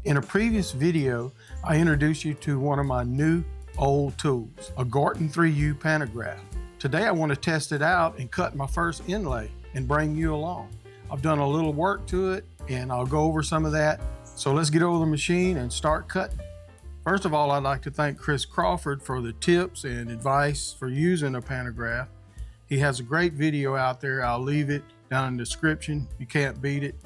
In a previous video, I introduced you to one of my new old tools, a Gorton 3U Pantograph. Today I want to test it out and cut my first inlay and bring you along. I've done a little work to it and I'll go over some of that. So let's get over the machine and start cutting. First of all, I'd like to thank Chris Crawford for the tips and advice for using a pantograph. He has a great video out there. I'll leave it down in the description. You can't beat it.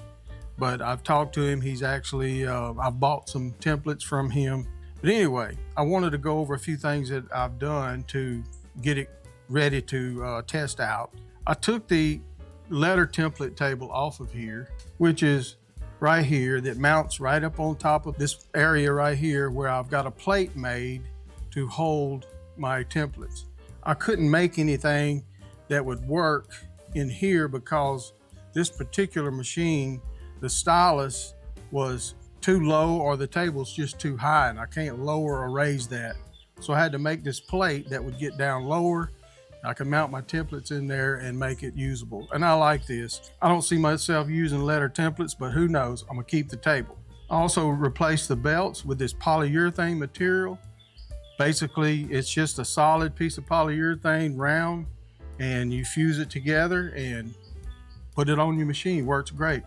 But I've talked to him. He's actually, I've bought some templates from him. But anyway, I wanted to go over a few things that I've done to get it ready to test out. I took the letter template table off of here, which is right here, that mounts right up on top of this area right here where I've got a plate made to hold my templates. I couldn't make anything that would work in here because this particular machine, the stylus was too low or the table's just too high and I can't lower or raise that. So I had to make this plate that would get down lower. I can mount my templates in there and make it usable. And I like this. I don't see myself using letter templates, but who knows, I'm gonna keep the table. I also replaced the belts with this polyurethane material. Basically, it's just a solid piece of polyurethane, round, and you fuse it together and put it on your machine. Works great.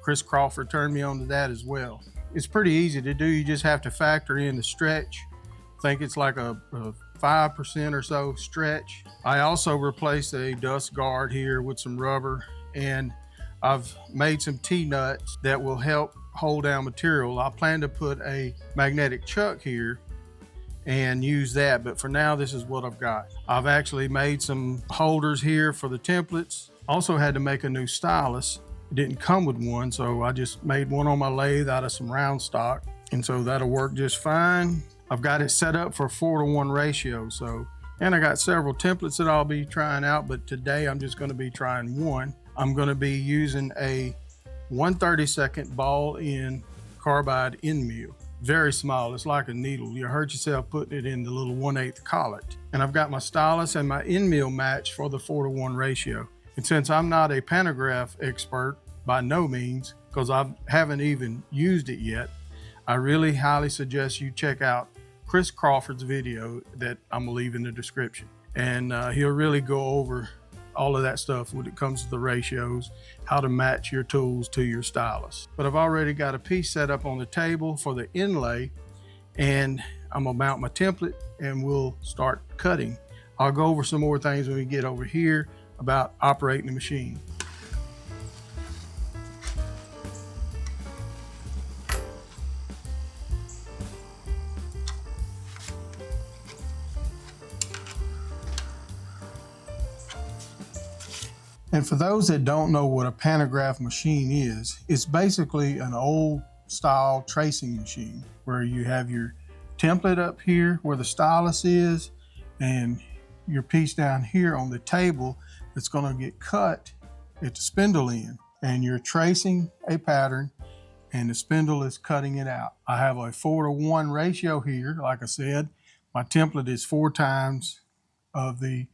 Chris Crawford turned me on to that as well. It's pretty easy to do. You just have to factor in the stretch. I think it's like a 5% or so stretch. I also replaced a dust guard here with some rubber, and I've made some T-nuts that will help hold down material. I plan to put a magnetic chuck here and use that, but for now this is what I've got. I've actually made some holders here for the templates. Also had to make a new stylus. It didn't come with one, so I just made one on my lathe out of some round stock, and so that'll work just fine. I've got it set up for 4:1 ratio, and I got several templates that I'll be trying out, but today I'm just gonna be trying one. I'm gonna be using a 1/32 ball end carbide end mill. Very small, it's like a needle. You hurt yourself putting it in the little 1/8 collet. And I've got my stylus and my end mill match for the 4:1 ratio. And since I'm not a pantograph expert by no means, because I haven't even used it yet, I really highly suggest you check out Chris Crawford's video that I'm gonna leave in the description. And he'll really go over all of that stuff when it comes to the ratios, how to match your tools to your stylus. But I've already got a piece set up on the table for the inlay, and I'm gonna mount my template and we'll start cutting. I'll go over some more things when we get over here about operating the machine. And for those that don't know what a pantograph machine is, it's basically an old style tracing machine where you have your template up here where the stylus is and your piece down here on the table that's gonna get cut at the spindle end. And you're tracing a pattern and the spindle is cutting it out. I have a 4:1 ratio here. Like I said, my template is 4 times of the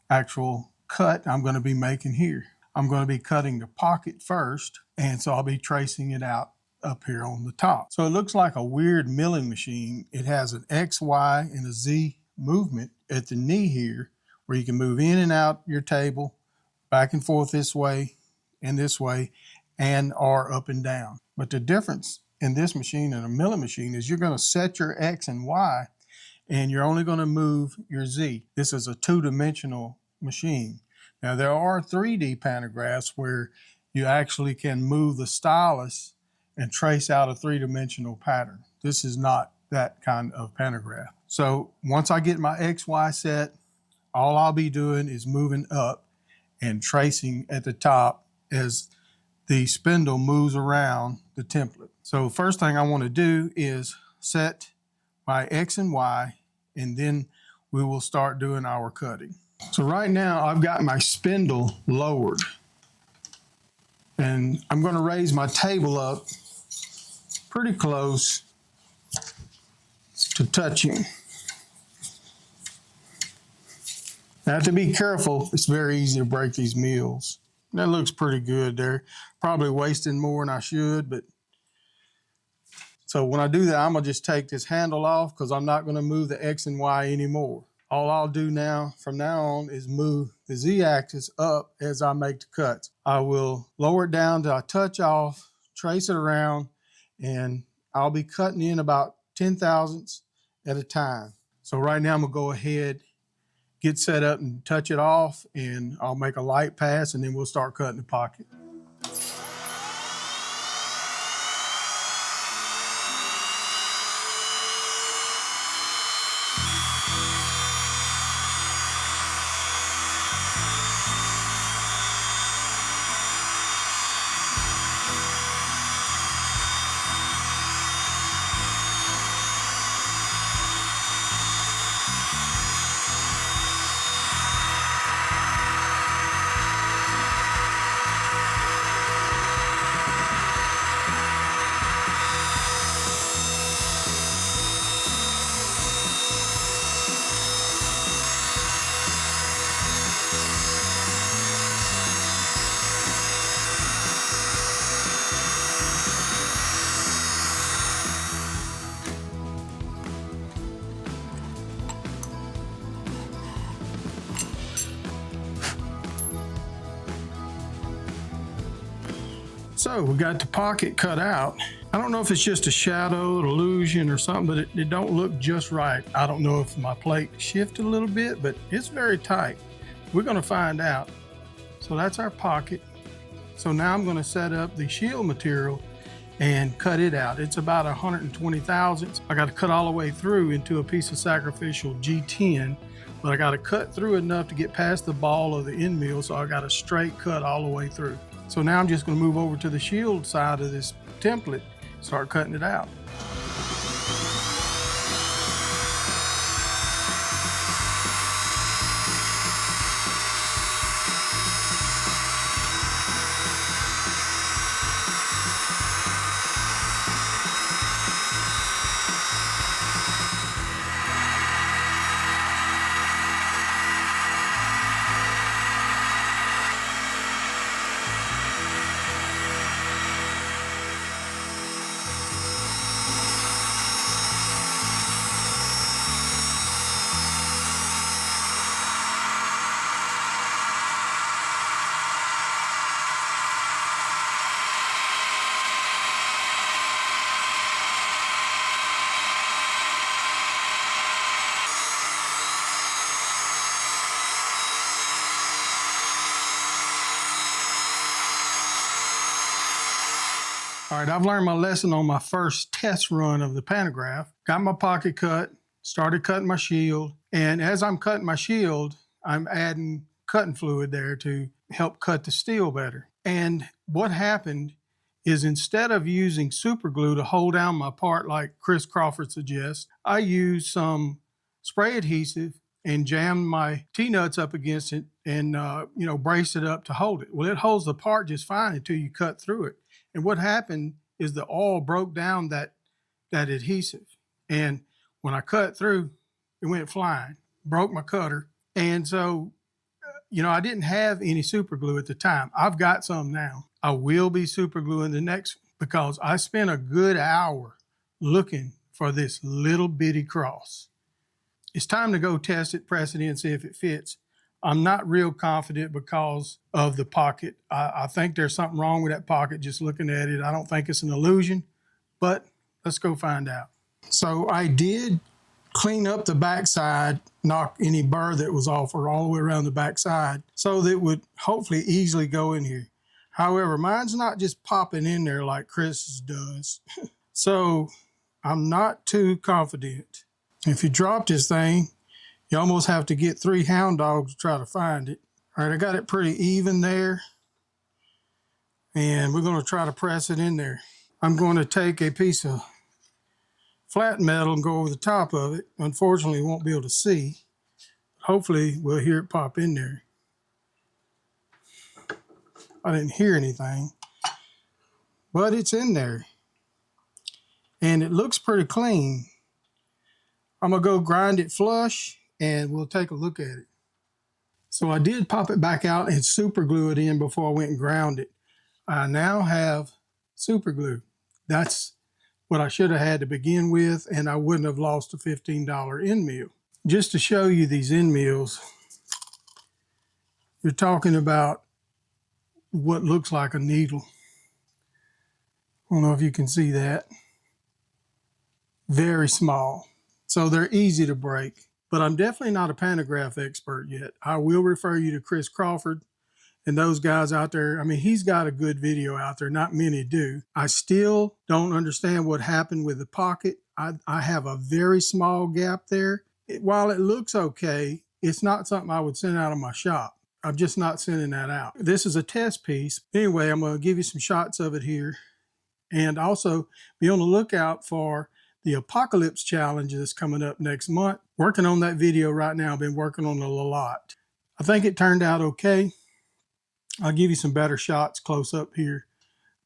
actual cut I'm going to be making here. I'm going to be cutting the pocket first, and so I'll be tracing it out up here on the top. So it looks like a weird milling machine. It has an X, Y, and a Z movement at the knee here, where you can move in and out your table, back and forth this way, and or up and down. But the difference in this machine and a milling machine is you're going to set your X and Y, and you're only going to move your Z. This is a 2-dimensional machine. Now there are 3D pantographs where you actually can move the stylus and trace out a 3-dimensional pattern. This is not that kind of pantograph. So once I get my XY set, all I'll be doing is moving up and tracing at the top as the spindle moves around the template. So first thing I want to do is set my X and Y, and then we will start doing our cutting. So right now I've got my spindle lowered, and I'm going to raise my table up pretty close to touching. Now, I have to be careful. It's very easy to break these mills. That looks pretty good there. Probably wasting more than I should, but So when I do that, I'm gonna just take this handle off because I'm not gonna move the X and Y anymore. All I'll do now, from now on, is move the Z-axis up as I make the cuts. I will lower it down till I touch off, trace it around, and I'll be cutting in about 10 thousandths at a time. So right now I'm gonna go ahead, get set up and touch it off, and I'll make a light pass and then we'll start cutting the pocket. So we got the pocket cut out. I don't know if it's just a shadow, an illusion or something, but it don't look just right. I don't know if my plate shifted a little bit, but it's very tight. We're gonna find out. So that's our pocket. So now I'm gonna set up the shield material and cut it out. It's about 120 thousandths. I gotta cut all the way through into a piece of sacrificial G10, but I gotta cut through enough to get past the ball of the end mill, so I got a straight cut all the way through. So now I'm just gonna move over to the shield side of this template, start cutting it out. All right, I've learned my lesson on my first test run of the Pantograph. Got my pocket cut, started cutting my shield, and as I'm cutting my shield, I'm adding cutting fluid there to help cut the steel better. And what happened is, instead of using super glue to hold down my part like Chris Crawford suggests, I used some spray adhesive and jammed my T-nuts up against it and braced it up to hold it. Well, it holds the part just fine until you cut through it. And what happened is the oil broke down that adhesive. And when I cut through, it went flying, broke my cutter. And so, I didn't have any super glue at the time. I've got some now. I will be super gluing the next one because I spent a good hour looking for this little bitty cross. It's time to go test it, press it in, see if it fits. I'm not real confident because of the pocket. I think there's something wrong with that pocket just looking at it. I don't think it's an illusion, but let's go find out. So I did clean up the backside, knock any burr that was off or all the way around the backside so that it would hopefully easily go in here. However, mine's not just popping in there like Chris's does. So I'm not too confident. If you drop this thing, you almost have to get 3 hound dogs to try to find it. All right, I got it pretty even there. And we're gonna try to press it in there. I'm going to take a piece of flat metal and go over the top of it. Unfortunately, you won't be able to see. Hopefully, we'll hear it pop in there. I didn't hear anything, but it's in there. And it looks pretty clean. I'm gonna go grind it flush and we'll take a look at it. So I did pop it back out and super glue it in before I went and ground it. I now have super glue. That's what I should have had to begin with, and I wouldn't have lost a $15 end mill. Just to show you these end mills, you're talking about what looks like a needle. I don't know if you can see that. Very small. So they're easy to break, but I'm definitely not a pantograph expert yet. I will refer you to Chris Crawford and those guys out there. I mean, he's got a good video out there. Not many do. I still don't understand what happened with the pocket. I have a very small gap there. While it looks okay, it's not something I would send out of my shop. I'm just not sending that out. This is a test piece. Anyway, I'm going to give you some shots of it here. And also be on the lookout for the Apocalypse Challenge that's coming up next month. Working on that video right now. I've been working on it a lot. I think it turned out okay. I'll give you some better shots close up here,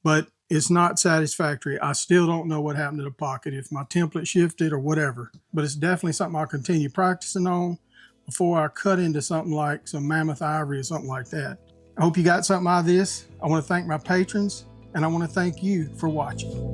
but it's not satisfactory. I still don't know what happened to the pocket, if my template shifted or whatever, but it's definitely something I'll continue practicing on before I cut into something like some mammoth ivory or something like that. I hope you got something out of this. I want to thank my patrons, and I want to thank you for watching.